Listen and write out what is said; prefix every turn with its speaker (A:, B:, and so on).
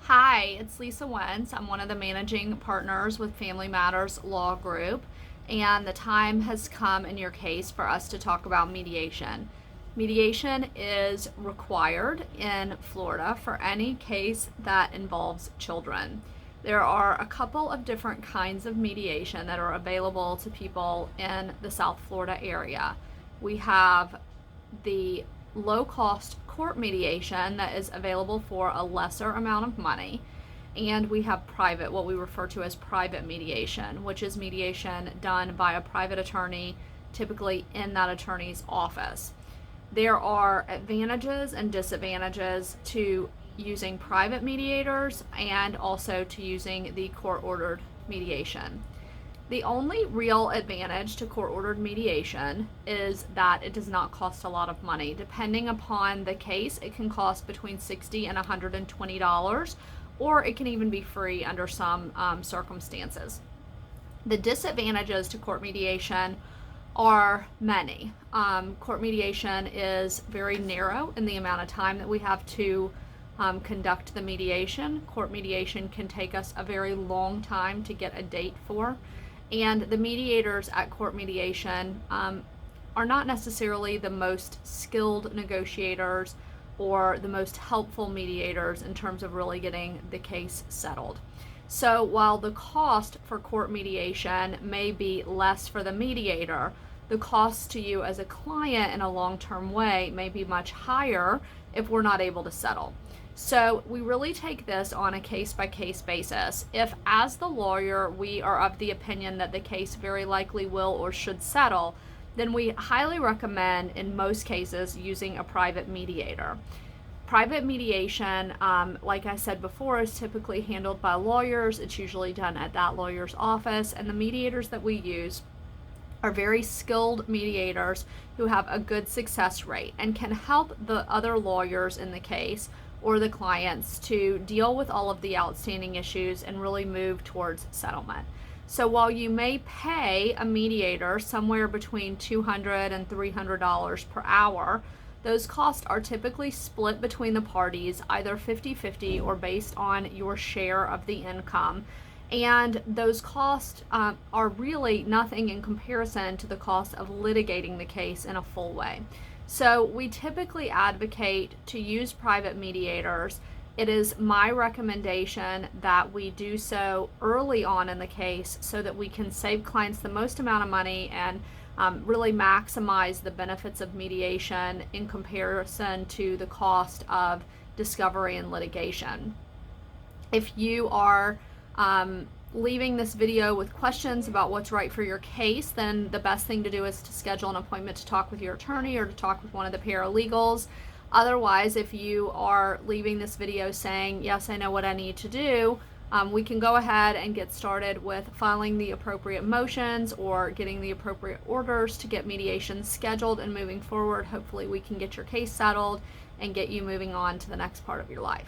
A: Hi, it's Lisa Wentz. I'm one of the managing partners with Family Matters Law Group, and the time has come in your case for us to talk about mediation. Mediation is required in Florida for any case that involves children. There are a couple of different kinds of mediation that are available to people in the South Florida area. We have the low cost court mediation that is available for a lesser amount of money. And we have private, what we refer to as private mediation, which is mediation done by a private attorney, typically in that attorney's office. There are advantages and disadvantages to using private mediators and also to using the court-ordered mediation. The only real advantage to court-ordered mediation is that it does not cost a lot of money. Depending upon the case, it can cost between $60 and $120, or it can even be free under some circumstances. The disadvantages to court mediation are many. Court mediation is very narrow in the amount of time that we have to conduct the mediation. Court mediation can take us a very long time to get a date for. And the mediators at court mediation are not necessarily the most skilled negotiators or the most helpful mediators in terms of really getting the case settled. So while the cost for court mediation may be less for the mediator, the cost to you as a client in a long-term way may be much higher if we're not able to settle. So we really take this on a case-by-case basis. If, as the lawyer, we are of the opinion that the case very likely will or should settle, then we highly recommend, in most cases, using a private mediator. Private mediation, like I said before, is typically handled by lawyers. It's usually done at that lawyer's office, and the mediators that we use are very skilled mediators who have a good success rate and can help the other lawyers in the case or the clients to deal with all of the outstanding issues and really move towards settlement. So while you may pay a mediator somewhere between $200 and $300 per hour, those costs are typically split between the parties, either 50-50 or based on your share of the income. And those costs are really nothing in comparison to the cost of litigating the case in a full way. So we typically advocate to use private mediators. It is my recommendation that we do so early on in the case so that we can save clients the most amount of money and really maximize the benefits of mediation in comparison to the cost of discovery and litigation. If you are leaving this video with questions about what's right for your case, then the best thing to do is to schedule an appointment to talk with your attorney or to talk with one of the paralegals. Otherwise, if you are leaving this video saying, yes, I know what I need to do, we can go ahead and get started with filing the appropriate motions or getting the appropriate orders to get mediation scheduled and moving forward. Hopefully we can get your case settled and get you moving on to the next part of your life.